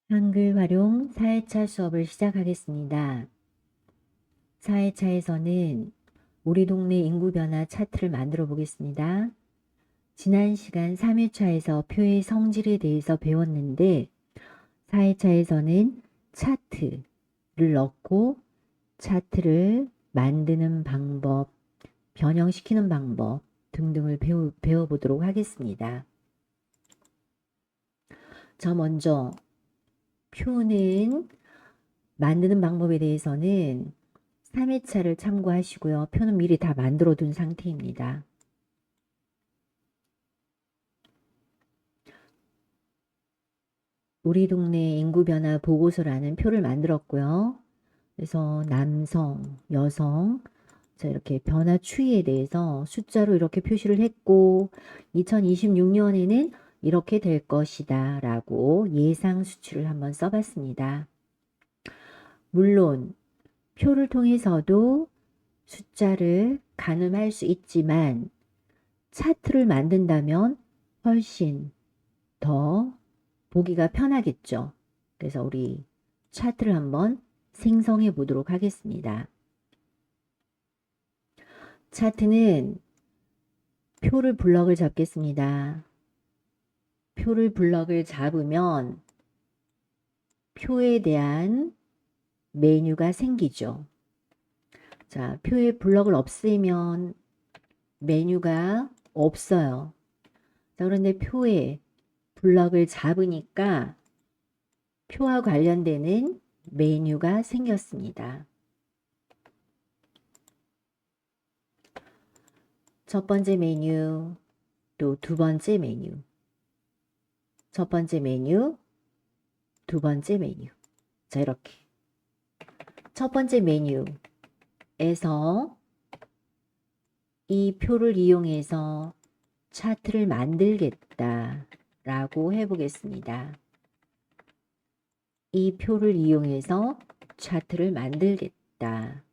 한글 활용 4회차 수업을 시작하겠습니다. 4회차에서는 우리 동네 인구 변화 차트를 만들어 보겠습니다. 지난 시간 3회차에서 표의 성질에 대해서 배웠는데 4회차에서는 차트를 넣고 차트를 만드는 방법, 변형시키는 방법 등등을 배워보도록 하겠습니다. 저 먼저 표는 만드는 방법에 대해서는 3회차를 참고하시고요. 표는 미리 다 만들어 둔 상태입니다. 우리 동네 인구 변화 보고서라는 표를 만들었고요. 그래서 남성, 여성, 자 이렇게 변화 추이에 대해서 숫자로 이렇게 표시를 했고 2026년에는 이렇게 될 것이다 라고 예상 수치를 한번 써봤습니다. 물론 표를 통해서도 숫자를 가늠할 수 있지만 차트를 만든다면 훨씬 더 보기가 편하겠죠. 그래서 우리 차트를 한번 생성해 보도록 하겠습니다. 차트는 표를 블럭을 잡겠습니다. 표를 블럭을 잡으면 표에 대한 메뉴가 생기죠. 자, 표의 블럭을 없애면 메뉴가 없어요. 자, 그런데 표에 블럭을 잡으니까 표와 관련되는 메뉴가 생겼습니다. 첫 번째 메뉴, 또 두 번째 메뉴. 첫 번째 메뉴, 두 번째 메뉴. 자, 이렇게. 첫 번째 메뉴에서 이 표를 이용해서 차트를 만들겠다 라고 해보겠습니다. 이 표를 이용해서 차트를 만들겠다.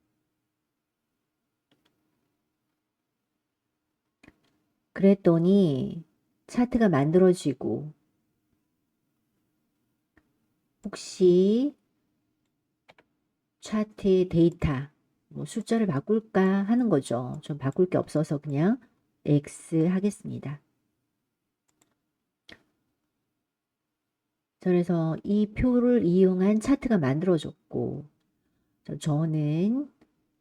그랬더니 차트가 만들어지고 혹시 차트의 데이터 뭐 숫자를 바꿀까 하는 거죠. 좀 바꿀 게 없어서 그냥 X 하겠습니다. 그래서 이 표를 이용한 차트가 만들어졌고 저는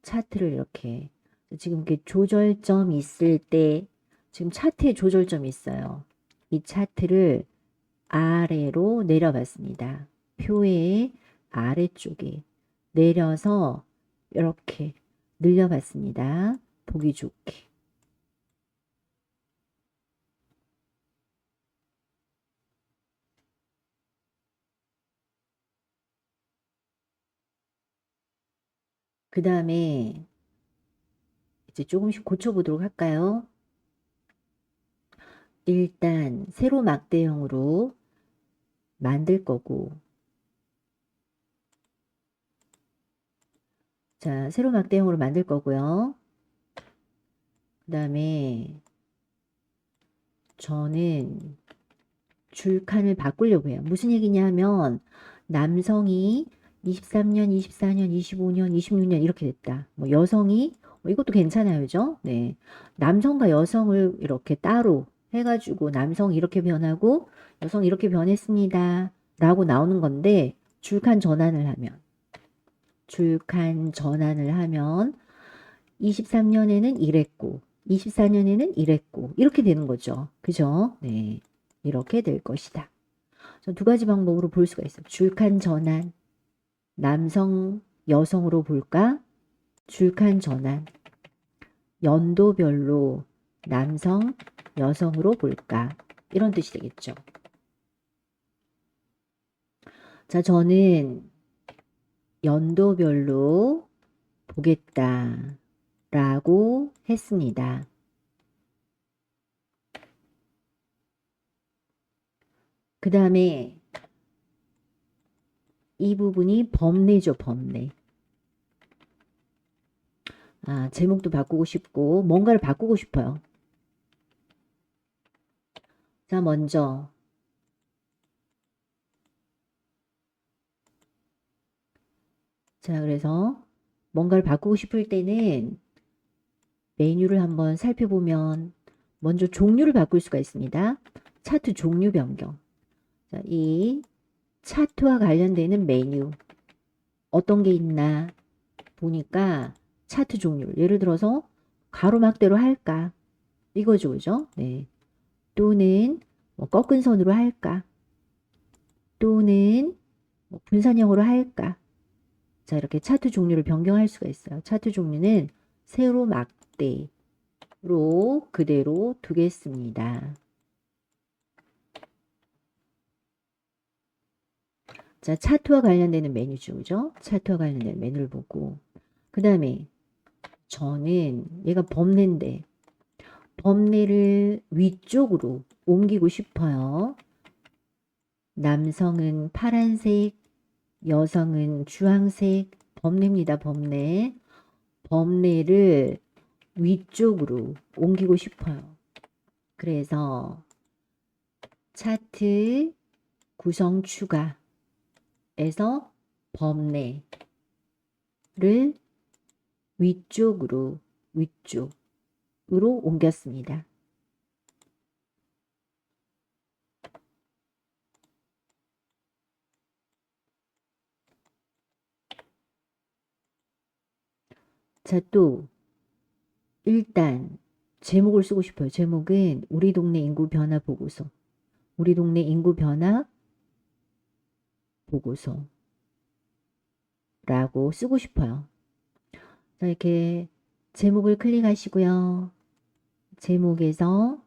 차트를 이렇게 지금 이렇게 조절점이 있을 때 지금 차트에 조절점이 있어요. 이 차트를 아래로 내려봤습니다. 표의 아래쪽에 내려서 이렇게 늘려봤습니다. 보기 좋게. 그 다음에 이제 조금씩 고쳐보도록 할까요? 일단 세로 막대형으로 만들 거고 자 세로 막대형으로 만들 거고요. 그 다음에 저는 줄칸을 바꾸려고 해요. 무슨 얘기냐 하면 남성이 23년, 24년, 25년, 26년 이렇게 됐다. 뭐 여성이 이것도 괜찮아요. 그죠? 네. 남성과 여성을 이렇게 따로 해가지고 남성 이렇게 변하고 여성 이렇게 변했습니다. 라고 나오는 건데 줄칸 전환을 하면 23년에는 이랬고 24년에는 이랬고 이렇게 되는 거죠. 그죠? 네. 이렇게 될 것이다. 두 가지 방법으로 볼 수가 있어요. 줄칸 전환, 남성, 여성으로 볼까? 줄칸 전환, 연도별로 남성, 여성으로 볼까? 이런 뜻이 되겠죠. 자, 저는 연도별로 보겠다 라고 했습니다. 그 다음에 이 부분이 법례죠, 법례. 아, 제목도 바꾸고 싶고 뭔가를 바꾸고 싶어요. 자, 먼저 자, 그래서 뭔가를 바꾸고 싶을 때는 메뉴를 한번 살펴보면 먼저 종류를 바꿀 수가 있습니다. 차트 종류 변경. 자, 이 차트와 관련되는 메뉴 어떤 게 있나 보니까 차트 종류를 예를 들어서 가로막대로 할까 이거죠, 그죠? 네. 또는 뭐 꺾은 선으로 할까 또는 뭐 분산형으로 할까. 자, 이렇게 차트 종류를 변경할 수가 있어요. 차트 종류는 세로 막대로 그대로 두겠습니다. 자, 차트와 관련되는 메뉴죠, 그죠? 차트와 관련된 메뉴를 보고 그 다음에 저는 얘가 범례인데 범례를 위쪽으로 옮기고 싶어요. 남성은 파란색, 여성은 주황색, 범례입니다, 범례. 범례를 위쪽으로 옮기고 싶어요. 그래서 차트 구성 추가에서 범례를 위쪽으로 옮겼습니다. 자, 또 일단 제목을 쓰고 싶어요. 제목은 우리 동네 인구 변화 보고서. 우리 동네 인구 변화 보고서라고 쓰고 싶어요. 자, 이렇게 제목을 클릭하시고요. 제목에서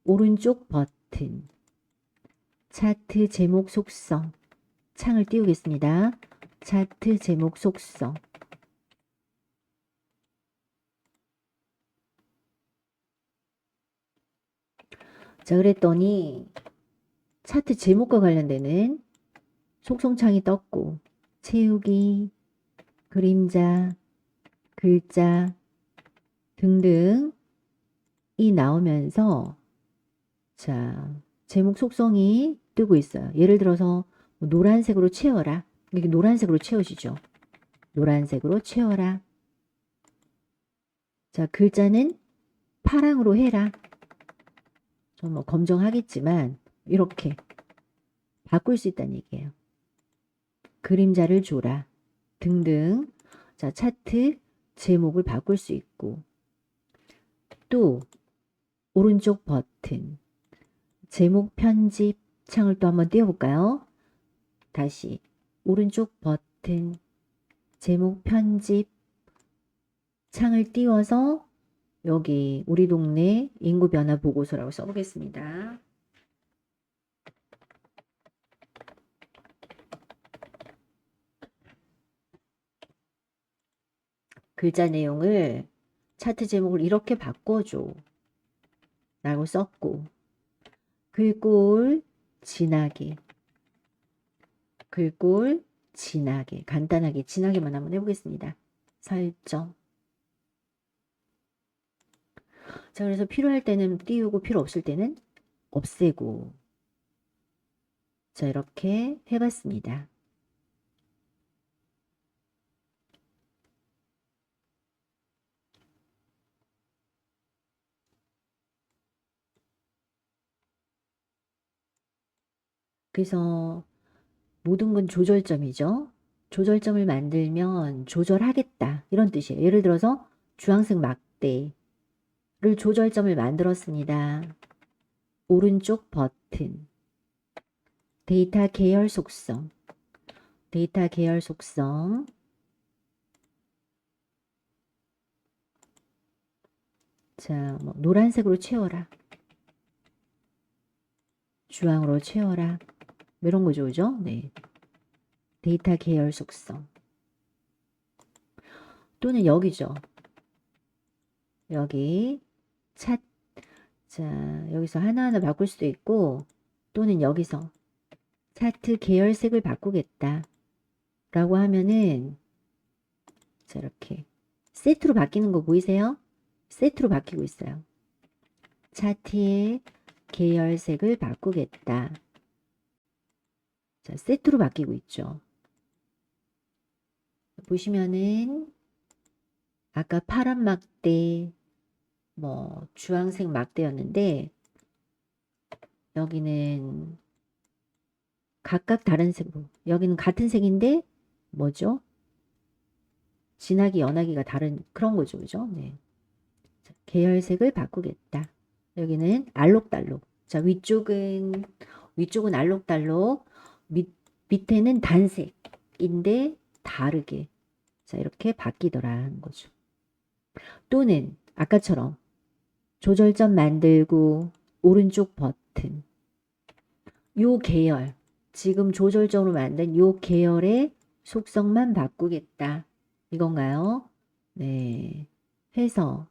오른쪽 버튼 차트 제목 속성 창을 띄우겠습니다. 차트 제목 속성. 자, 그랬더니 차트 제목과 관련되는 속성창이 떴고 채우기, 그림자, 글자 등등이 나오면서 자, 제목 속성이 뜨고 있어요. 예를 들어서 노란색으로 채워라. 이렇게 노란색으로 채우시죠. 노란색으로 채워라. 자, 글자는 파랑으로 해라. 저 뭐 검정하겠지만 이렇게 바꿀 수 있다는 얘기예요. 그림자를 줘라. 등등. 자, 차트 제목을 바꿀 수 있고 또 오른쪽 버튼 제목 편집 창을 또 한번 띄워볼까요? 다시 오른쪽 버튼 제목 편집 창을 띄워서 여기 우리 동네 인구 변화 보고서라고 써보겠습니다. 글자 내용을 차트 제목을 이렇게 바꿔줘 라고 썼고 글꼴 진하게 글꼴 진하게 간단하게 진하게만 한번 해보겠습니다. 설정. 자, 그래서 필요할 때는 띄우고 필요 없을 때는 없애고 자, 이렇게 해봤습니다. 그래서 모든 건 조절점이죠. 조절점을 만들면 조절하겠다 이런 뜻이에요. 예를 들어서 주황색 막대를 조절점을 만들었습니다. 오른쪽 버튼 데이터 계열 속성 데이터 계열 속성 자, 뭐 노란색으로 채워라 주황으로 채워라 이런 거죠, 그죠? 네. 데이터 계열 속성 또는 여기죠. 여기 차, 자, 여기서 하나하나 바꿀 수도 있고 또는 여기서 차트 계열색을 바꾸겠다 라고 하면은 자, 이렇게 세트로 바뀌는 거 보이세요? 세트로 바뀌고 있어요. 차트의 계열색을 바꾸겠다. 자, 세트로 바뀌고 있죠. 보시면은 아까 파란 막대, 뭐 주황색 막대였는데 여기는 각각 다른 색으로, 여기는 같은 색인데 뭐죠? 진하기 연하기가 다른 그런 거죠. 그죠? 네. 자, 계열색을 바꾸겠다. 여기는 알록달록. 자, 위쪽은 알록달록, 밑에는 단색인데 다르게. 자, 이렇게 바뀌더라는 거죠. 또는 아까처럼 조절점 만들고 오른쪽 버튼. 요 계열, 지금 조절점으로 만든 요 계열의 속성만 바꾸겠다. 이건가요? 네. 해서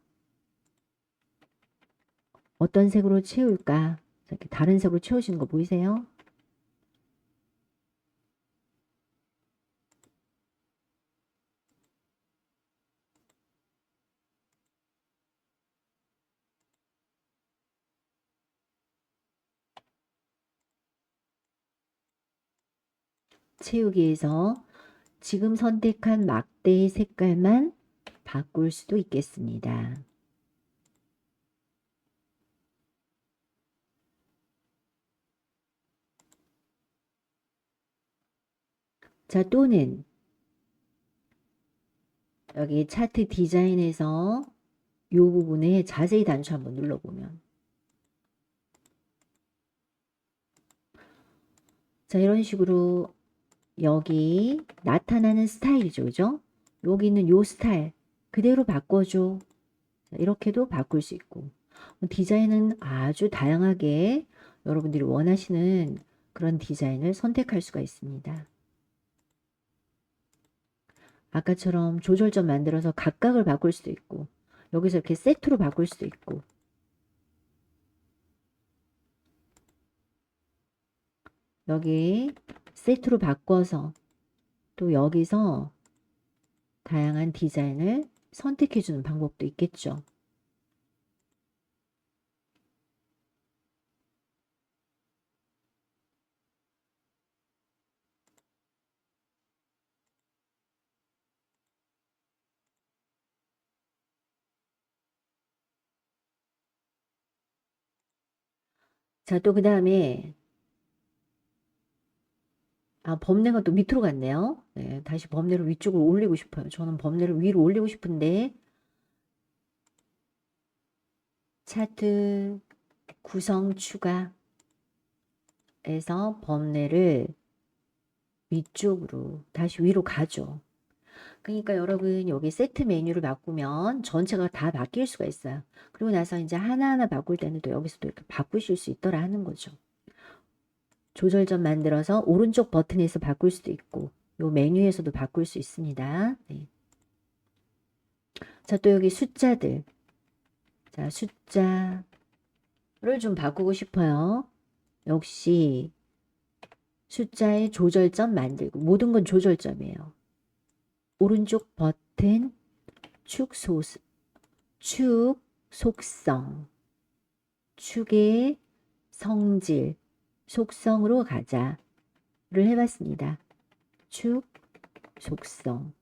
어떤 색으로 채울까? 이렇게 다른 색으로 채우시는 거 보이세요? 채우기에서 지금 선택한 막대의 색깔만 바꿀 수도 있겠습니다. 자, 또는 여기 차트 디자인에서 이 부분에 자세히 단추 한번 눌러보면, 자, 이런 식으로 여기 나타나는 스타일이죠. 그죠? 여기 있는 요 스타일 그대로 바꿔줘. 자, 이렇게도 바꿀 수 있고, 디자인은 아주 다양하게 여러분들이 원하시는 그런 디자인을 선택할 수가 있습니다. 아까처럼 조절점 만들어서 각각을 바꿀 수도 있고, 여기서 이렇게 세트로 바꿀 수도 있고, 여기 세트로 바꿔서 또 여기서 다양한 디자인을 선택해 주는 방법도 있겠죠. 자, 또 그 다음에 범례가 또 밑으로 갔네요. 네, 다시 범례를 위쪽으로 올리고 싶어요. 저는 범례를 위로 올리고 싶은데, 차트 구성 추가에서 범례를 위쪽으로 다시 위로 가죠. 그러니까 여러분 여기 세트 메뉴를 바꾸면 전체가 다 바뀔 수가 있어요. 그리고 나서 이제 하나하나 바꿀 때는 또 여기서도 이렇게 바꾸실 수 있더라 하는 거죠. 조절점 만들어서 오른쪽 버튼에서 바꿀 수도 있고 요 메뉴에서도 바꿀 수 있습니다. 네. 자, 또 여기 숫자들. 자, 숫자를 좀 바꾸고 싶어요. 역시 숫자의 조절점 만들고, 모든 건 조절점이에요. 오른쪽 버튼 축 속성, 축의 성질, 속성으로 가자를 해봤습니다. 축 속성.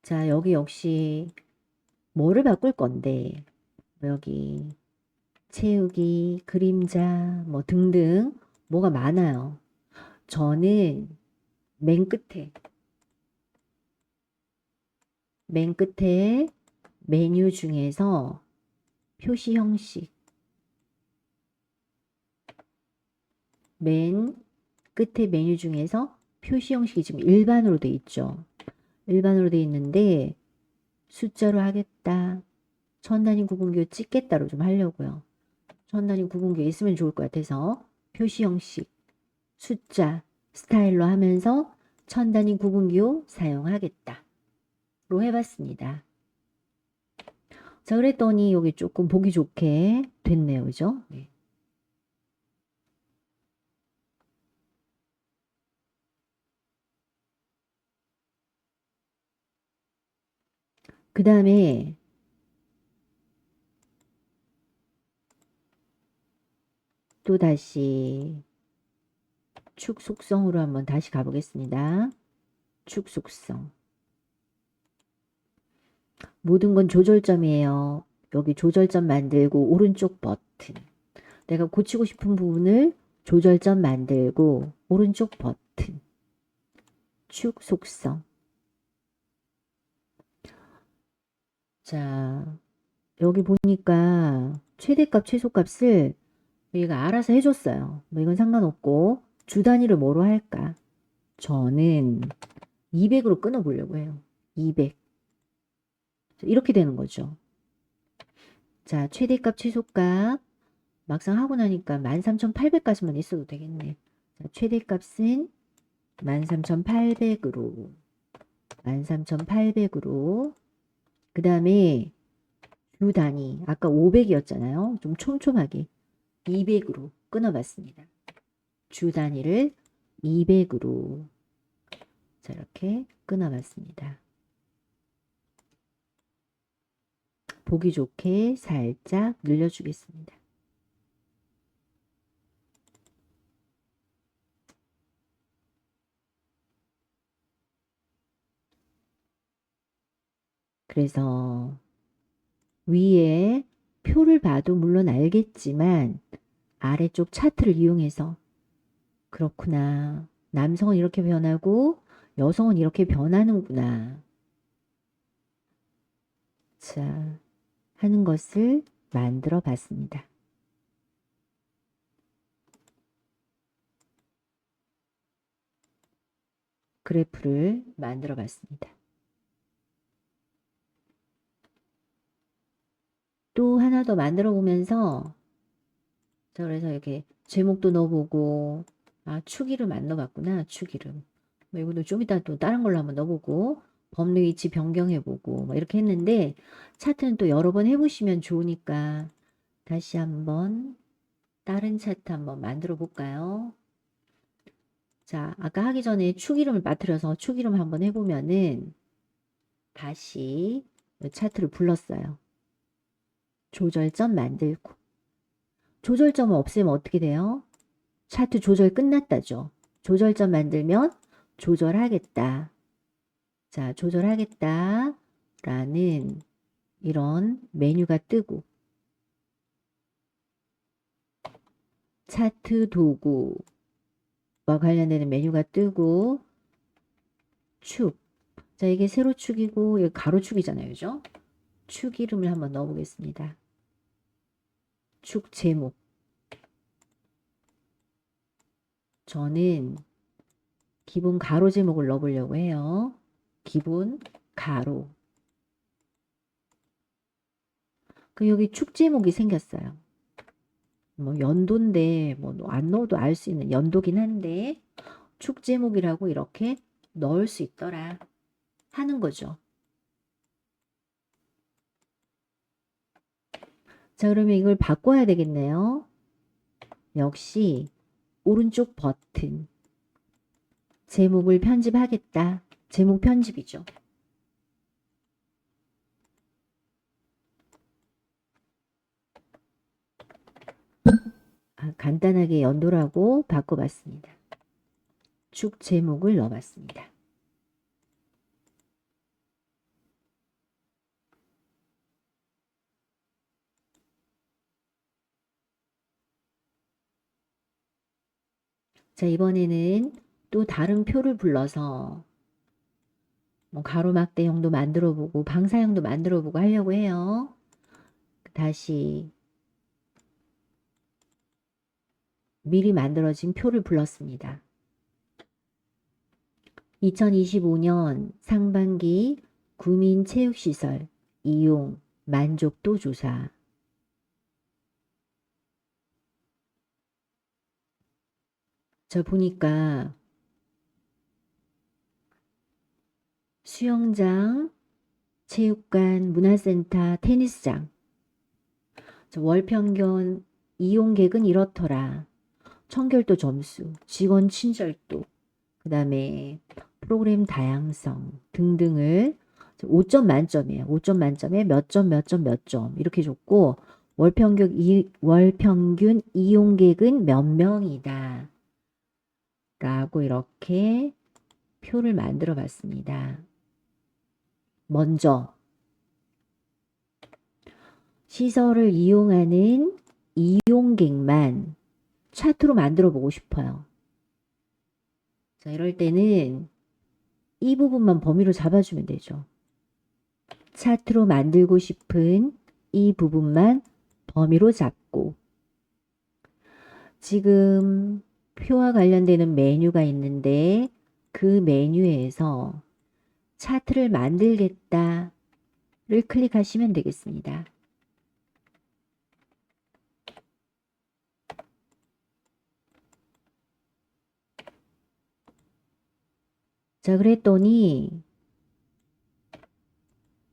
자, 여기 역시 뭐를 바꿀 건데, 여기 채우기, 그림자, 뭐 등등 뭐가 많아요. 저는 맨 끝에 메뉴 중에서 표시 형식, 맨 끝에 메뉴 중에서 표시 형식이 지금 일반으로 돼 있죠. 일반으로 돼 있는데 숫자로 하겠다. 천 단위 구분교 찍겠다로 좀 하려고요. 천 단위 구분교 있으면 좋을 것 같아서 표시 형식, 숫자, 스타일로 하면서 천 단위 구분교 사용하겠다로 해봤습니다. 자, 그랬더니 여기 조금 보기 좋게 됐네요. 그죠? 네. 그 다음에 또 다시 축 속성으로 한번 다시 가보겠습니다. 축 속성. 모든 건 조절점이에요. 여기 조절점 만들고 오른쪽 버튼. 내가 고치고 싶은 부분을 조절점 만들고 오른쪽 버튼. 축 속성. 자, 여기 보니까 최대값, 최소값을 얘가 알아서 해줬어요. 뭐 이건 상관없고 주 단위를 뭐로 할까? 저는 200으로 끊어보려고 해요. 200. 이렇게 되는 거죠. 자, 최대값, 최소값 막상 하고 나니까 13,800까지만 있어도 되겠네. 자, 최대값은 13,800으로 13,800으로 그 다음에 주 단위 아까 500이었잖아요. 좀 촘촘하게 200으로 끊어봤습니다. 주 단위를 200으로 자 이렇게 끊어봤습니다. 보기 좋게 살짝 늘려주겠습니다. 그래서 위에 표를 봐도 물론 알겠지만 아래쪽 차트를 이용해서 그렇구나. 남성은 이렇게 변하고 여성은 이렇게 변하는구나. 자, 하는 것을 만들어 봤습니다. 그래프를 만들어 봤습니다. 또 하나 더 만들어 보면서 자 그래서 이렇게 제목도 넣어보고 아 축이름 안 넣어봤구나 축이름 뭐 이것도 좀 이따 또 다른 걸로 한번 넣어보고 법률 위치 변경해보고 뭐 이렇게 했는데 차트는 또 여러 번 해보시면 좋으니까 다시 한번 다른 차트 한번 만들어 볼까요? 자 아까 하기 전에 축이름을 빠뜨려서 축이름 한번 해보면은 다시 차트를 불렀어요. 조절점 만들고 조절점을 없애면 어떻게 돼요? 차트 조절 끝났다죠. 조절점 만들면 조절하겠다. 자, 조절하겠다. 라는 이런 메뉴가 뜨고 차트 도구와 관련되는 메뉴가 뜨고 축. 자, 이게 세로축이고 이게 가로축이잖아요. 그죠? 축 이름을 한번 넣어 보겠습니다. 축 제목. 저는 기본 가로 제목을 넣어보려고 해요. 기본 가로. 그 여기 축 제목이 생겼어요. 뭐 연도인데 뭐 안 넣어도 알 수 있는 연도긴 한데 축 제목이라고 이렇게 넣을 수 있더라 하는 거죠. 자 그러면 이걸 바꿔야 되겠네요. 역시 오른쪽 버튼 제목을 편집하겠다. 제목 편집이죠. 간단하게 연도라고 바꿔봤습니다. 축 제목을 넣어봤습니다. 자 이번에는 또 다른 표를 불러서 뭐 가로막대형도 만들어보고 방사형도 만들어보고 하려고 해요. 다시 미리 만들어진 표를 불렀습니다. 2025년 상반기 구민체육시설 이용 만족도 조사. 저 보니까 수영장, 체육관, 문화센터, 테니스장. 월 평균 이용객은 이렇더라. 청결도 점수, 직원 친절도, 그 다음에 프로그램 다양성 등등을 5점 만점이에요. 5점 만점에 몇 점, 몇 점, 몇 점 이렇게 줬고 월평균 이용객은 몇 명이다. 라고 이렇게 표를 만들어 봤습니다. 먼저 시설을 이용하는 이용객만 차트로 만들어 보고 싶어요. 자, 이럴 때는 이 부분만 범위로 잡아주면 되죠. 차트로 만들고 싶은 이 부분만 범위로 잡고, 지금 표와 관련되는 메뉴가 있는데 그 메뉴에서 차트를 만들겠다를 클릭하시면 되겠습니다. 자, 그랬더니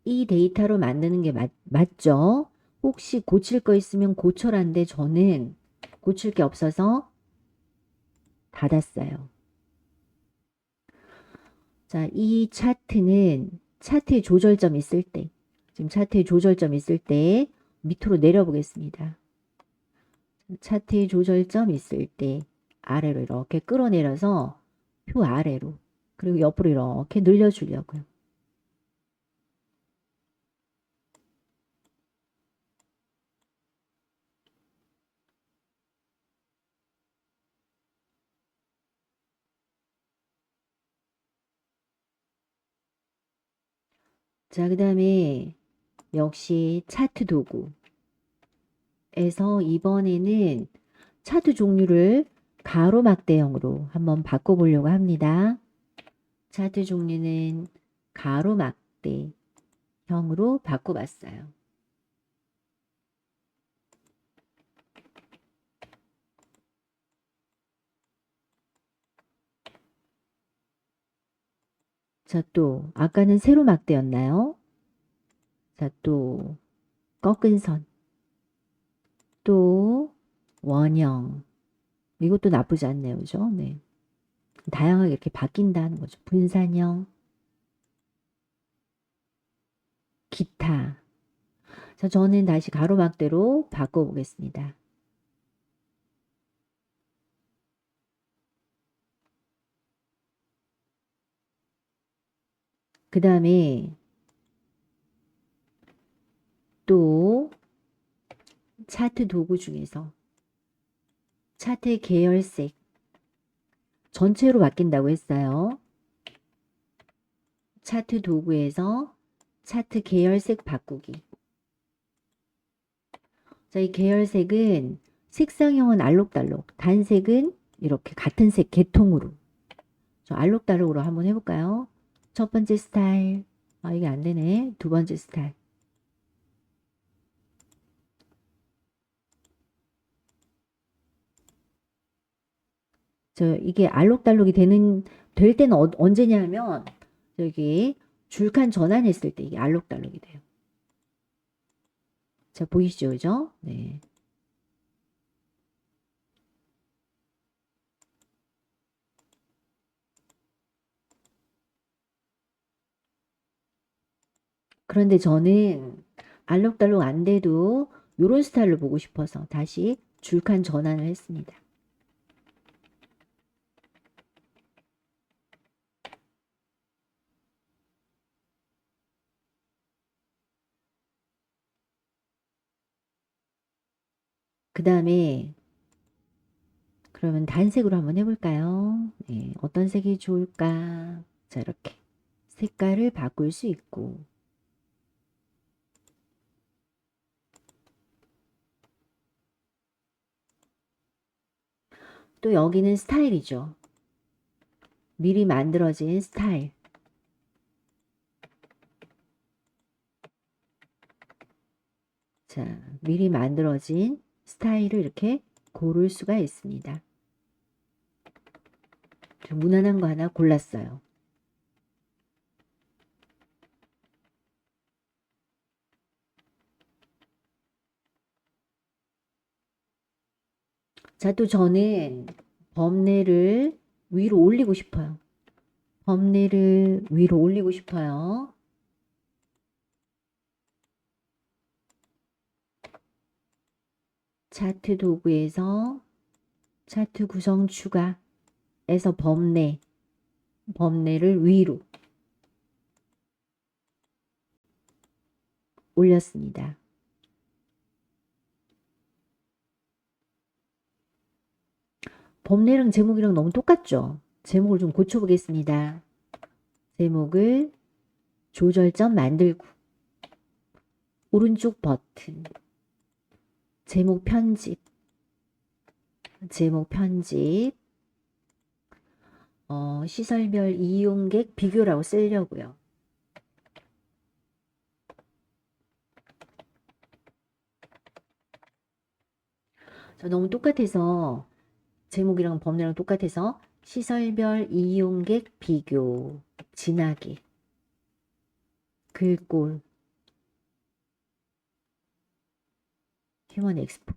이 데이터로 만드는 게 맞죠? 혹시 고칠 거 있으면 고쳐란데 저는 고칠 게 없어서 닫았어요. 자, 이 차트는 차트의 조절점 있을 때, 지금 차트의 조절점 있을 때 밑으로 내려보겠습니다. 차트의 조절점 있을 때 아래로 이렇게 끌어내려서 표 아래로, 그리고 옆으로 이렇게 늘려주려고요. 자, 그 다음에 역시 차트 도구에서 이번에는 차트 종류를 가로막대형으로 한번 바꿔보려고 합니다. 차트 종류는 가로막대형으로 바꿔봤어요. 자, 또 아까는 세로막대였나요? 자, 또 꺾은 선, 또 원형. 이것도 나쁘지 않네요. 그죠? 네. 다양하게 이렇게 바뀐다는 거죠. 분산형, 기타. 자, 저는 다시 가로막대로 바꿔보겠습니다. 그 다음에 또 차트 도구 중에서 차트의 계열색 전체로 바뀐다고 했어요. 차트 도구에서 차트 계열색 바꾸기. 자, 이 계열색은 색상형은 알록달록, 단색은 이렇게 같은 색 계통으로. 저 알록달록으로 한번 해볼까요? 첫 번째 스타일. 아, 이게 안 되네. 두 번째 스타일. 이게 알록달록이 될 때는 언제냐면, 저기, 줄칸 전환했을 때 이게 알록달록이 돼요. 자, 보이시죠? 그죠? 네. 그런데 저는 알록달록 안 돼도 요런 스타일로 보고 싶어서 다시 줄칸 전환을 했습니다. 그 다음에 그러면 단색으로 한번 해볼까요? 네, 어떤 색이 좋을까? 자, 이렇게 색깔을 바꿀 수 있고, 또 여기는 스타일이죠. 미리 만들어진 스타일. 자, 미리 만들어진 스타일을 이렇게 고를 수가 있습니다. 좀 무난한 거 하나 골랐어요. 자, 또 저는 범례를 위로 올리고 싶어요. 범례를 위로 올리고 싶어요. 차트 도구에서 차트 구성 추가에서 범례를 위로 올렸습니다. 범례랑 제목이랑 너무 똑같죠? 제목을 좀 고쳐보겠습니다. 제목을 조절점 만들고 오른쪽 버튼 제목 편집 시설별 이용객 비교라고 쓰려고요. 너무 똑같아서 제목이랑 범례랑 똑같아서 시설별 이용객 비교 진하게 글꼴 휴먼 엑스포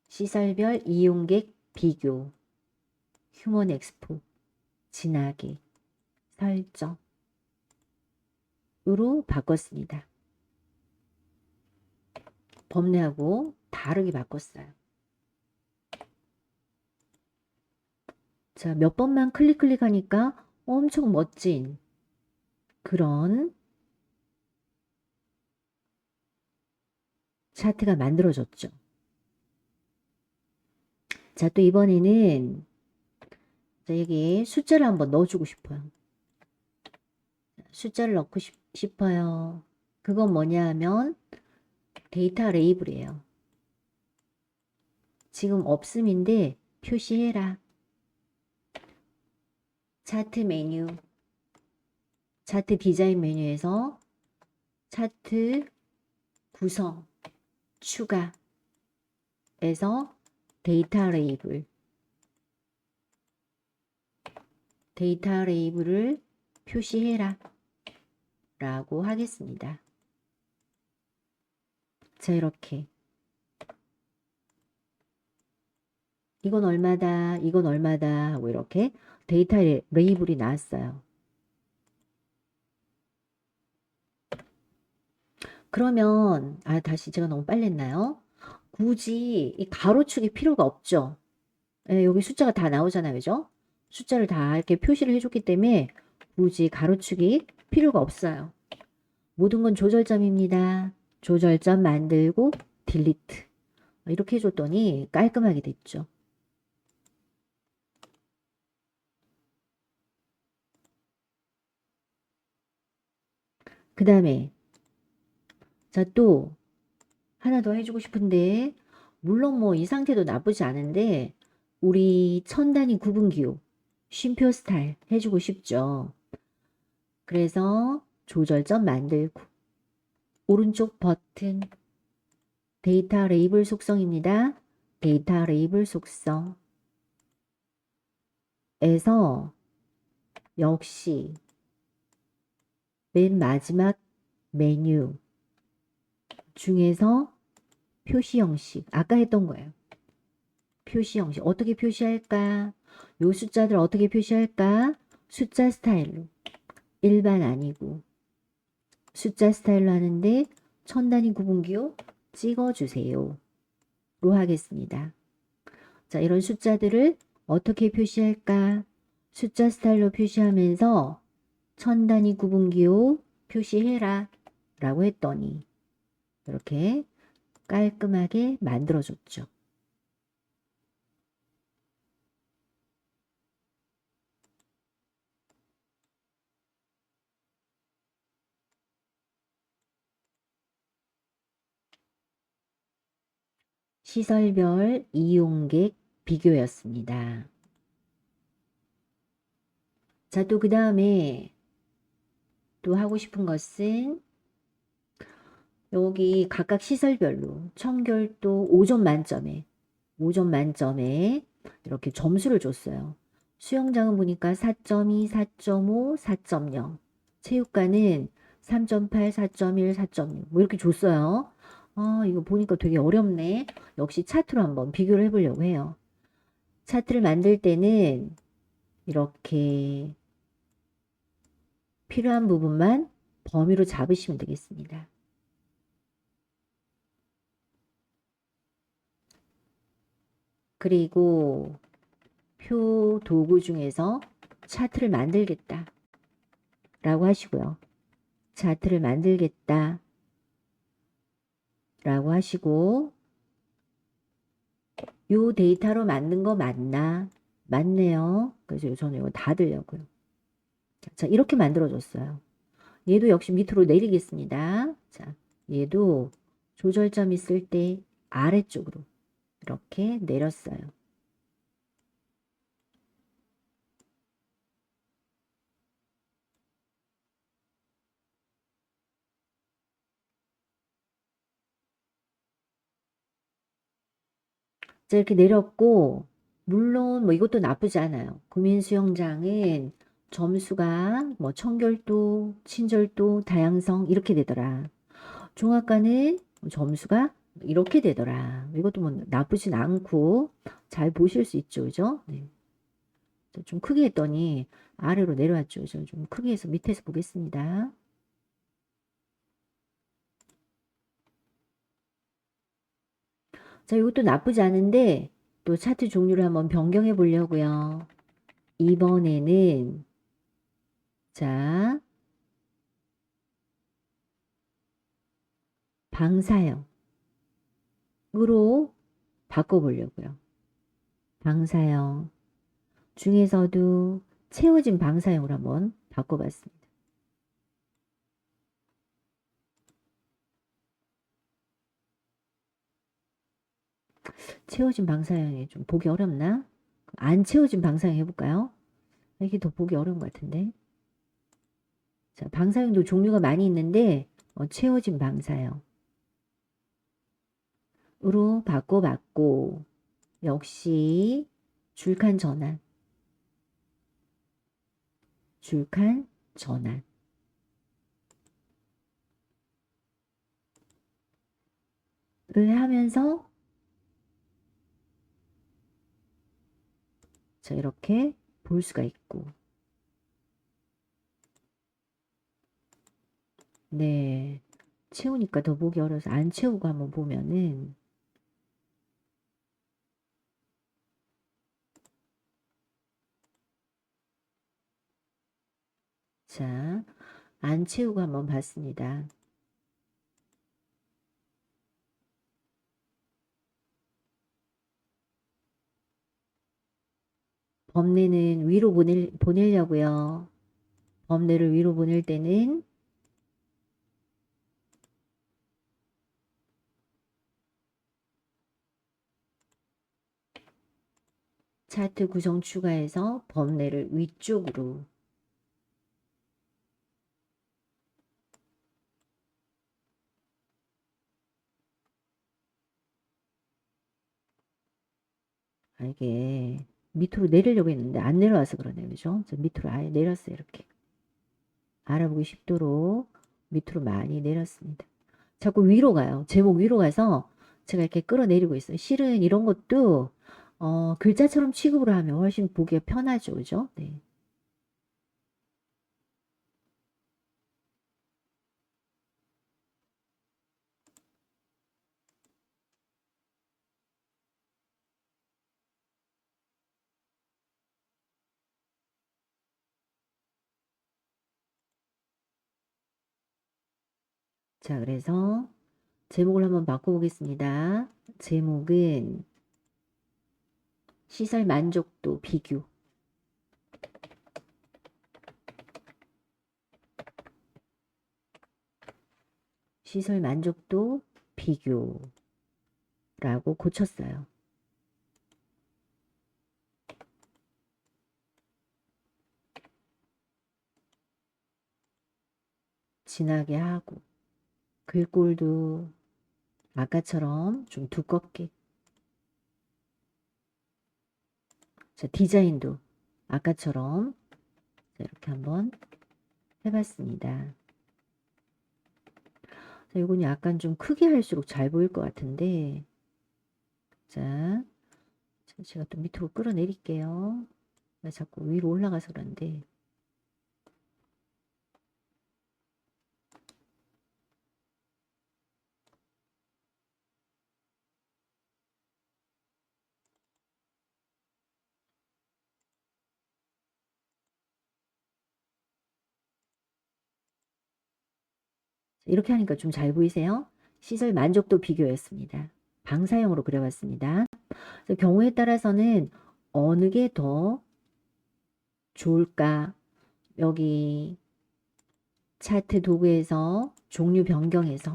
시설별 이용객 비교 휴먼 엑스포 진하게 설정으로 바꿨습니다. 범례하고 다르게 바꿨어요. 자, 몇 번만 클릭하니까 엄청 멋진 그런 차트가 만들어졌죠. 자, 또 이번에는 여기 숫자를 한번 넣어주고 싶어요. 숫자를 넣고 싶어요. 그건 뭐냐 하면 데이터 레이블이에요. 지금 없음인데 표시해라. 차트 메뉴, 차트 디자인 메뉴에서 차트 구성, 추가에서 데이터 레이블을 표시해라 라고 하겠습니다. 자, 이렇게 이건 얼마다 이건 얼마다 하고 이렇게 데이터 레이블이 나왔어요. 그러면 다시 제가 너무 빨리 했나요? 굳이 이 가로축이 필요가 없죠. 예, 여기 숫자가 다 나오잖아요. 그죠? 숫자를 다 이렇게 표시를 해줬기 때문에 굳이 가로축이 필요가 없어요. 모든 건 조절점입니다. 조절점 만들고 딜리트 이렇게 해줬더니 깔끔하게 됐죠. 그 다음에 자, 또 하나 더 해주고 싶은데 물론 뭐 이 상태도 나쁘지 않은데 우리 천 단위 구분기호 쉼표 스타일 해주고 싶죠. 그래서 조절점 만들고 오른쪽 버튼 데이터 레이블 속성입니다. 데이터 레이블 속성에서 역시 맨 마지막 메뉴 중에서 표시 형식 아까 했던 거예요. 표시 형식 어떻게 표시할까? 요 숫자들 어떻게 표시할까? 숫자 스타일로 일반 아니고 숫자 스타일로 하는데 천 단위 구분기호 찍어주세요 로 하겠습니다. 자, 이런 숫자들을 어떻게 표시할까? 숫자 스타일로 표시하면서 천 단위 구분기호 표시해라 라고 했더니 이렇게 깔끔하게 만들어줬죠. 시설별 이용객 비교였습니다. 자, 또 그 다음에 또 하고 싶은 것은 여기 각각 시설별로 청결도 5점 만점에 이렇게 점수를 줬어요. 수영장은 보니까 4.2, 4.5, 4.0 체육관은 3.8, 4.1, 4.6 뭐 이렇게 줬어요. 이거 보니까 되게 어렵네. 역시 차트로 한번 비교를 해보려고 해요. 차트를 만들 때는 이렇게 필요한 부분만 범위로 잡으시면 되겠습니다. 그리고 표 도구 중에서 차트를 만들겠다 라고 하시고요. 차트를 만들겠다 라고 하시고, 요 데이터로 만든 거 맞나? 맞네요. 그래서 저는 이거 닫으려고요. 자, 이렇게 만들어줬어요. 얘도 역시 밑으로 내리겠습니다. 자, 얘도 조절점 있을 때 아래쪽으로 이렇게 내렸어요. 자, 이렇게 내렸고, 물론 뭐 이것도 나쁘지 않아요. 구민수영장은 점수가 뭐 청결도, 친절도, 다양성 이렇게 되더라. 종합과는 점수가 이렇게 되더라. 이것도 뭐 나쁘진 않고 잘 보실 수 있죠. 그죠? 네. 좀 크게 했더니 아래로 내려왔죠. 좀 크게 해서 밑에서 보겠습니다. 자, 이것도 나쁘지 않은데 또 차트 종류를 한번 변경해 보려고요. 이번에는 자, 방사형으로 바꿔보려고요. 방사형 중에서도 채워진 방사형으로 한번 바꿔봤습니다. 채워진 방사형이 좀 보기 어렵나? 안 채워진 방사형 해볼까요? 이게 더 보기 어려운 것 같은데. 자, 방사형도 종류가 많이 있는데 채워진 방사형으로 바꿔봤고, 역시 줄칸 전환, 줄칸 전환을 하면서 자, 이렇게 볼 수가 있고, 네, 채우니까 더 보기 어려워서 안 채우고 한번 보면은 자, 안 채우고 한번 봤습니다. 범례는 위로 보내려고요. 범례를 위로 보낼 때는 차트 구성 추가해서 범례를 위쪽으로 이게 밑으로 내리려고 했는데 안 내려와서 그러네요. 그죠? 밑으로 아예 내렸어요. 이렇게. 알아보기 쉽도록 밑으로 많이 내렸습니다. 자꾸 위로 가요. 제목 위로 가서 제가 이렇게 끌어내리고 있어요. 실은 이런 것도 글자처럼 취급을 하면 훨씬 보기가 편하죠. 그죠? 네. 자, 그래서 제목을 한번 바꿔보겠습니다. 제목은 시설 만족도 비교. 시설 만족도 비교라고 고쳤어요. 진하게 하고 글꼴도 아까처럼 좀 두껍게. 자, 디자인도 아까처럼 이렇게 한번 해봤습니다. 자, 이건 약간 좀 크게 할수록 잘 보일 것 같은데, 자, 제가 또 밑으로 끌어내릴게요. 자꾸 위로 올라가서 그런데, 이렇게 하니까 좀 잘 보이세요? 시설 만족도 비교였습니다. 방사형으로 그려봤습니다. 그래서 경우에 따라서는 어느 게 더 좋을까? 여기 차트 도구에서 종류 변경해서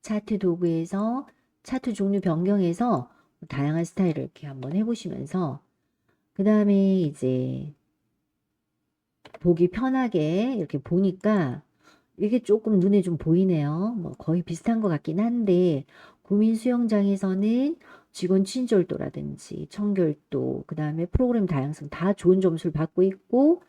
차트 도구에서 차트 종류 변경해서 다양한 스타일을 이렇게 한번 해보시면서 그 다음에 이제 보기 편하게 이렇게 보니까 이게 조금 눈에 좀 보이네요. 뭐 거의 비슷한 것 같긴 한데 구민 수영장에서는 직원 친절도라든지 청결도, 그 다음에 프로그램 다양성 다 좋은 점수를 받고 있고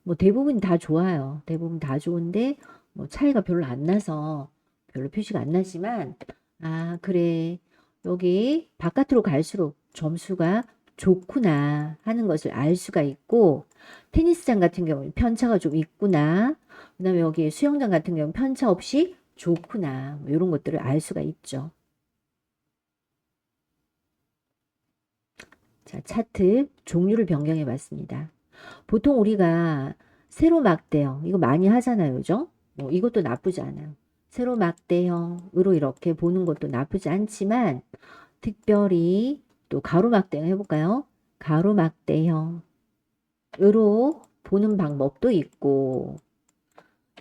뭐 대부분 다 좋아요. 대부분 다 좋은데 뭐 차이가 별로 안 나서 별로 표시가 안 나지만 아 그래 여기 바깥으로 갈수록 점수가 좋구나 하는 것을 알 수가 있고 테니스장 같은 경우는 편차가 좀 있구나. 그 다음에 여기 수영장 같은 경우는 편차 없이 좋구나. 뭐 이런 것들을 알 수가 있죠. 자, 차트 종류를 변경해 봤습니다. 보통 우리가 세로 막대형 이거 많이 하잖아요. 그죠? 뭐 이것도 나쁘지 않아요. 세로 막대형으로 이렇게 보는 것도 나쁘지 않지만 특별히 또 가로 막대형 해볼까요? 가로 막대형으로 보는 방법도 있고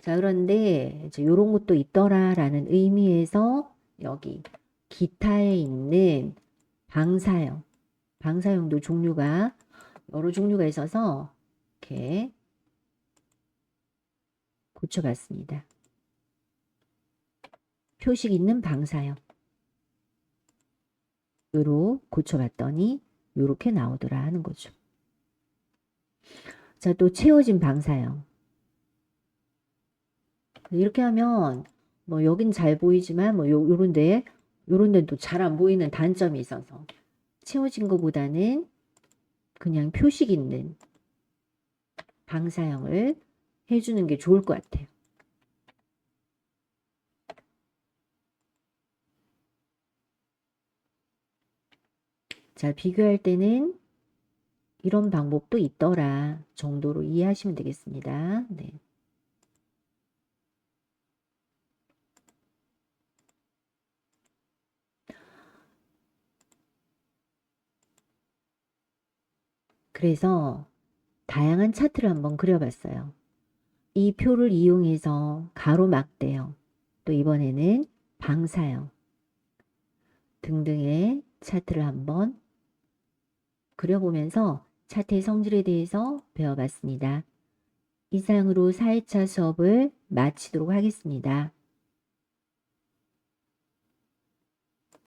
자 그런데 이제 요런 것도 있더라라는 의미에서 여기 기타에 있는 방사형도 종류가 여러 종류가 있어서 이렇게 고쳐봤습니다. 표식 있는 방사형으로 고쳐봤더니 요렇게 나오더라 하는 거죠. 자, 또 채워진 방사형. 이렇게 하면 뭐 여긴 잘 보이지만 뭐 요런 데는 또 잘 안 보이는 단점이 있어서 채워진 것보다는 그냥 표식 있는 방사형을 해주는 게 좋을 것 같아요. 자, 비교할 때는 이런 방법도 있더라 정도로 이해하시면 되겠습니다. 네. 그래서 다양한 차트를 한번 그려봤어요. 이 표를 이용해서 가로막대형, 또 이번에는 방사형 등등의 차트를 한번 그려보면서 차트의 성질에 대해서 배워봤습니다. 이상으로 4회차 수업을 마치도록 하겠습니다.